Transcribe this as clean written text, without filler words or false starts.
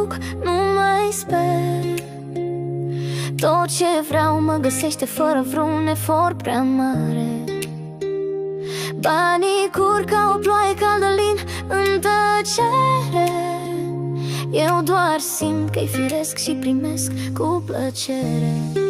duc, nu mai sper. Tot ce vreau mă găsește fără vreun efort prea mare. Banii curg ca o ploaie caldă, lin în tăcere. Eu doar simt că-i firesc și primesc cu plăcere.